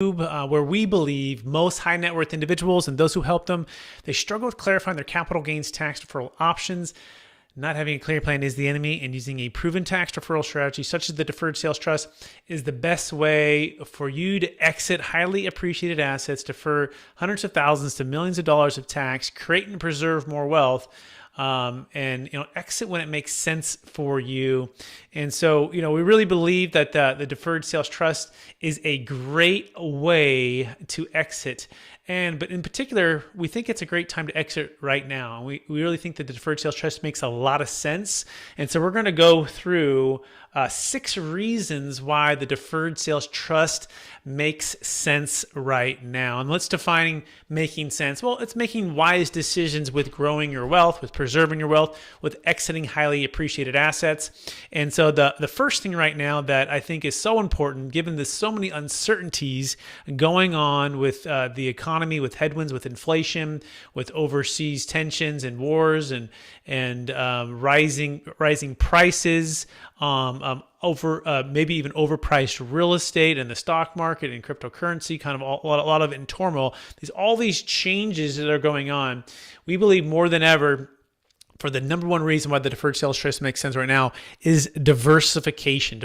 where we believe most high net worth individuals and those who help them, they struggle with clarifying their capital gains tax deferral options. Not having a clear plan is the enemy, and using a proven tax deferral strategy such as the Deferred Sales Trust is the best way for you to exit highly appreciated assets, defer hundreds of thousands to millions of dollars of tax, create and preserve more wealth, and exit when it makes sense for you. And so we really believe that the Deferred Sales Trust is a great way to exit. But in particular, we think it's a great time to exit right now. We really think that the Deferred Sales Trust makes a lot of sense. And so we're going to go through 6 reasons why the Deferred Sales Trust makes sense right now. And let's define making sense. Well, it's making wise decisions with growing your wealth, with preserving your wealth, with exiting highly appreciated assets. And so the first thing right now that I think is so important, given there's so many uncertainties going on with the economy, with headwinds, with inflation, with overseas tensions and wars and rising prices, maybe even overpriced real estate and the stock market and cryptocurrency, kind of a lot of it in turmoil. All these changes that are going on, we believe more than ever, for the number one reason why the Deferred Sales Trust makes sense right now is diversification.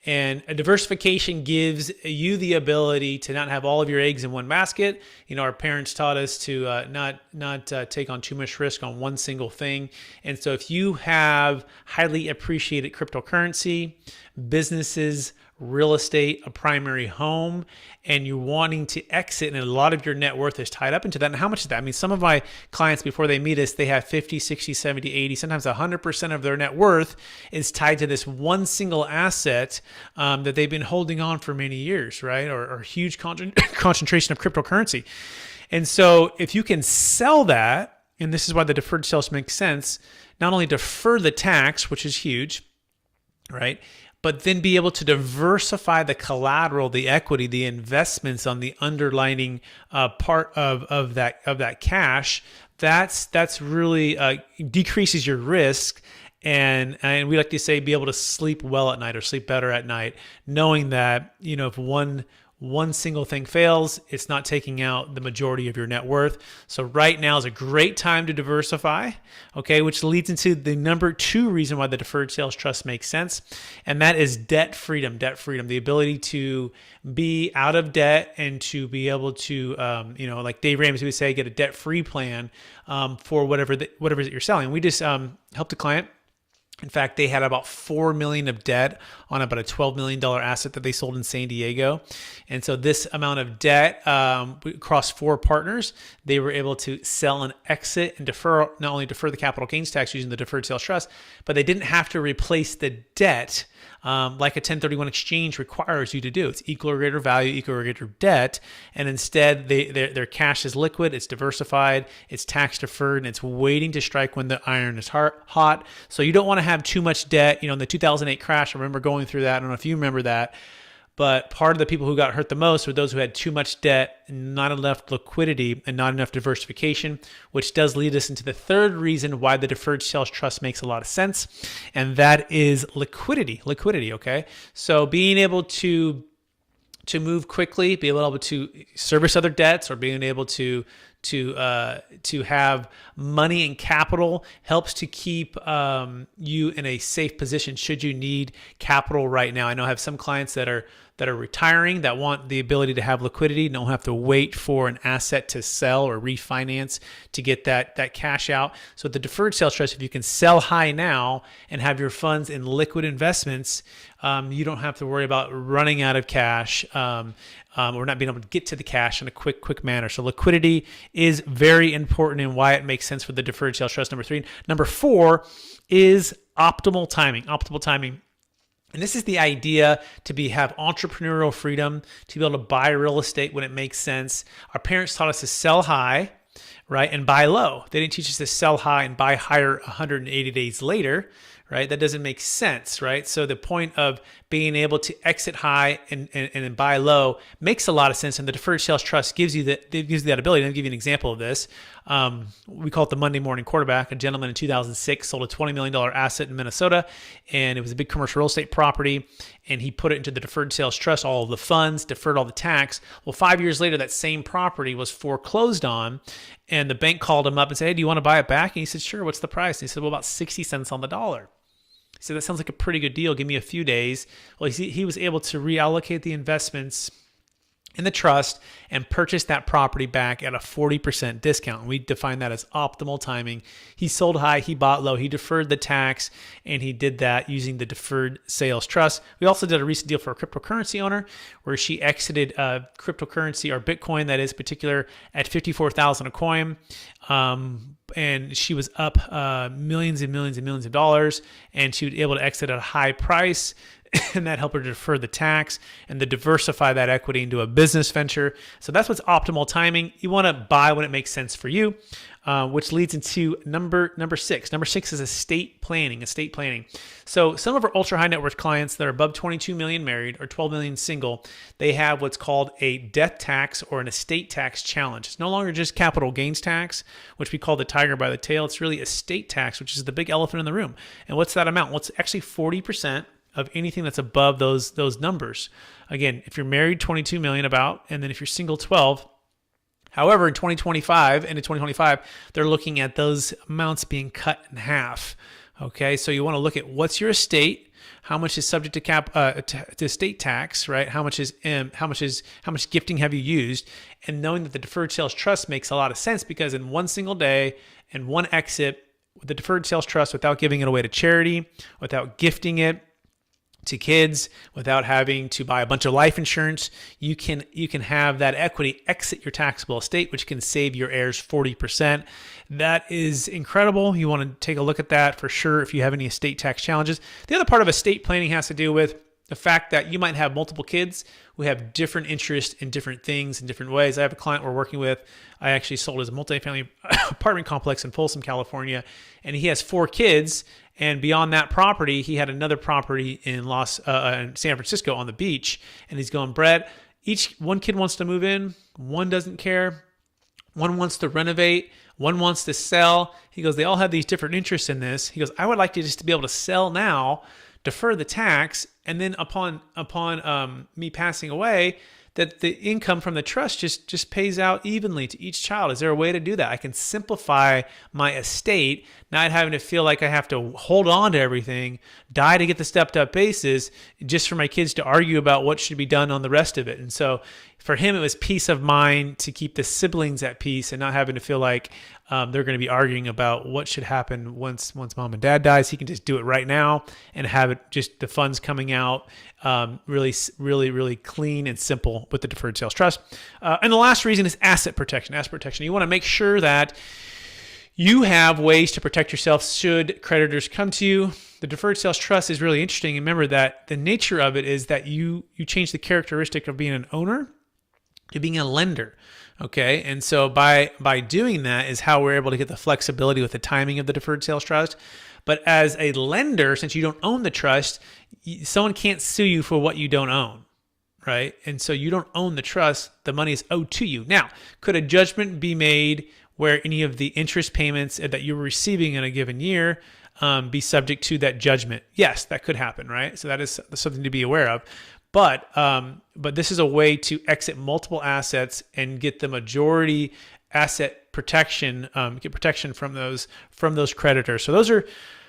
And a diversification gives you the ability to not have all of your eggs in one basket. Our parents taught us to not take on too much risk on one single thing. And so if you have highly appreciated cryptocurrency, businesses, real estate, a primary home, and you're wanting to exit, and a lot of your net worth is tied up into that. And how much is that? I mean, some of my clients, before they meet us, they have 50, 60, 70, 80, sometimes 100% of their net worth is tied to this one single asset that they've been holding on for many years, right? Or huge concentration of cryptocurrency. And so if you can sell that, and this is why the deferred sales makes sense, not only defer the tax, which is huge, right? But then be able to diversify the collateral, the equity, the investments on the underlying part of that cash. That's really decreases your risk, and we like to say be able to sleep well at night or sleep better at night, knowing that if one single thing fails, it's not taking out the majority of your net worth. So right now is a great time to diversify, okay, which leads into the number 2 reason why the Deferred Sales Trust makes sense, and that is debt freedom, the ability to be out of debt and to be able to, like Dave Ramsey would say, get a debt-free plan for whatever that you're selling. We just helped a client. In fact, they had about $4 million of debt on about a $12 million asset that they sold in San Diego. And so this amount of debt across 4 partners, they were able to sell and exit and not only defer the capital gains tax using the Deferred Sales Trust, but they didn't have to replace the debt like a 1031 exchange requires you to do. It's equal or greater value, equal or greater debt. And instead, their cash is liquid, it's diversified, it's tax deferred, and it's waiting to strike when the iron is hot. So you don't want to have too much debt. In the 2008 crash, I remember going through that. I don't know if you remember that. But part of the people who got hurt the most were those who had too much debt, not enough liquidity, and not enough diversification, which does lead us into the third reason why the Deferred Sales Trust makes a lot of sense, and that is liquidity, okay? So being able to move quickly, be able to service other debts, or being able to have money and capital helps to keep you in a safe position should you need capital right now. I know I have some clients that are retiring that want the ability to have liquidity, don't have to wait for an asset to sell or refinance to get that cash out. So the Deferred Sales Trust, if you can sell high now and have your funds in liquid investments, you don't have to worry about running out of cash or not being able to get to the cash in a quick manner. So liquidity is very important and why it makes sense for the Deferred Sales Trust, number 3. Number 4 is optimal timing. And this is the idea to have entrepreneurial freedom, to be able to buy real estate when it makes sense. Our parents taught us to sell high, right, and buy low. They didn't teach us to sell high and buy higher 180 days later, right? That doesn't make sense, right? So the point of being able to exit high and buy low makes a lot of sense. And the Deferred Sales Trust gives you that ability. I'll give you an example of this. We call it the Monday morning quarterback. A gentleman in 2006 sold a $20 million asset in Minnesota, and it was a big commercial real estate property. And he put it into the Deferred Sales Trust, all of the funds, deferred all the tax. Well, 5 years later, that same property was foreclosed on, and the bank called him up and said, "Hey, do you want to buy it back?" And he said, "Sure, what's the price?" And he said, "Well, about 60 cents on the dollar." He said, "That sounds like a pretty good deal. Give me a few days." Well, he was able to reallocate the investments in the trust and purchase that property back at a 40% discount. We define that as optimal timing. He sold high, he bought low, he deferred the tax, and he did that using the Deferred Sales Trust. We also did a recent deal for a cryptocurrency owner where she exited cryptocurrency, or Bitcoin that is particular, at 54,000 a coin. And she was up millions and millions and millions of dollars, and she was able to exit at a high price. And that helped her defer the tax and to diversify that equity into a business venture. So that's what's optimal timing. You want to buy when it makes sense for you, which leads into number six. Number six is estate planning. So some of our ultra high net worth clients that are above 22 million married or 12 million single, they have what's called a death tax or an estate tax challenge. It's no longer just capital gains tax, which we call the tiger by the tail. It's really estate tax, which is the big elephant in the room. And what's that amount? Well, it's actually 40% of anything that's above those numbers. Again, if you're married, 22 million about, and then if you're single, 12. However, in 2025, they're looking at those amounts being cut in half. Okay, so you want to look at what's your estate, how much is subject to estate tax, right? How much gifting have you used, and knowing that the Deferred Sales Trust makes a lot of sense because in one single day and one exit with the Deferred Sales Trust, without giving it away to charity, without gifting it to kids, without having to buy a bunch of life insurance, you can have that equity exit your taxable estate, which can save your heirs 40%. That is incredible. You want to take a look at that for sure if you have any estate tax challenges. The other part of estate planning has to do with the fact that you might have multiple kids who have different interests in different things in different ways. I have a client we're working with. I actually sold his multifamily apartment complex in Folsom, California, and he has 4 kids. And beyond that property, he had another property in San Francisco on the beach. And he's going, "Brett, one kid wants to move in, one doesn't care, one wants to renovate, one wants to sell." He goes, "They all have these different interests in this." He goes, "I would like to just to be able to sell now, defer the tax, and then upon me passing away, that the income from the trust just pays out evenly to each child. Is there a way to do that? I can simplify my estate, not having to feel like I have to hold on to everything, die to get the stepped up basis, just for my kids to argue about what should be done on the rest of it." And so for him, it was peace of mind to keep the siblings at peace and not having to feel like they're going to be arguing about what should happen once mom and dad dies. He can just do it right now and have it just the funds coming out really, really, really clean and simple with the Deferred Sales Trust. And the last reason is asset protection. Asset protection. You want to make sure that you have ways to protect yourself should creditors come to you. The Deferred Sales Trust is really interesting. Remember that the nature of it is that you change the characteristic of being an owner to being a lender. Okay. And so by doing that is how we're able to get the flexibility with the timing of the Deferred Sales Trust. But as a lender, since you don't own the trust, someone can't sue you for what you don't own, right? And so you don't own the trust, the money is owed to you. Now, could a judgment be made where any of the interest payments that you're receiving in a given year be subject to that judgment? Yes, that could happen, right? So that is something to be aware of. But this is a way to exit multiple assets and get the majority asset protection, get protection from those creditors. So those are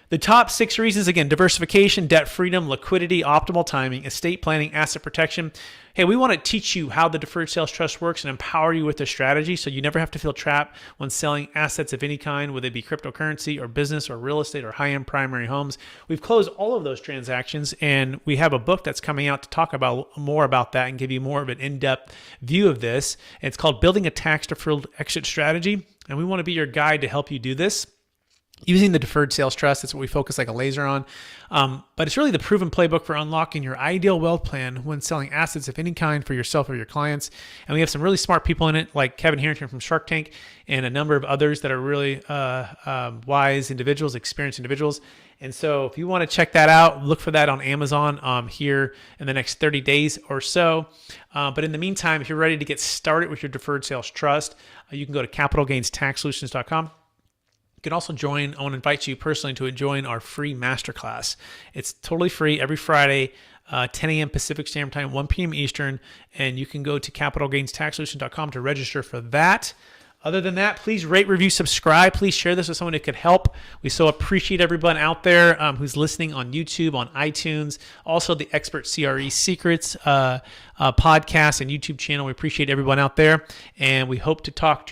the top 6 reasons. Again, diversification, debt freedom, liquidity, optimal timing, estate planning, asset protection. Hey, we want to teach you how the Deferred Sales Trust works and empower you with the strategy so you never have to feel trapped when selling assets of any kind, whether it be cryptocurrency or business or real estate or high-end primary homes. We've closed all of those transactions, and we have a book that's coming out to talk about more about that and give you more of an in-depth view of this. It's called Building a Tax-Deferred Exit Strategy, and we want to be your guide to help you do this. using the Deferred Sales Trust. That's what we focus like a laser on. But it's really the proven playbook for unlocking your ideal wealth plan when selling assets of any kind for yourself or your clients. And we have some really smart people in it, like Kevin Harrington from Shark Tank and a number of others that are really wise individuals, experienced individuals. And so if you want to check that out, look for that on Amazon here in the next 30 days or so. But in the meantime, if you're ready to get started with your Deferred Sales Trust, you can go to capitalgainstaxsolutions.com. You can also join. I want to invite you personally to join our free masterclass. It's totally free every Friday, 10 a.m. Pacific Standard Time, 1 p.m. Eastern, and you can go to capitalgainstaxsolutions.com to register for that. Other than that, please rate, review, subscribe. Please share this with someone who could help. We so appreciate everyone out there who's listening on YouTube, on iTunes, also the Expert CRE Secrets podcast and YouTube channel. We appreciate everyone out there, and we hope to talk to you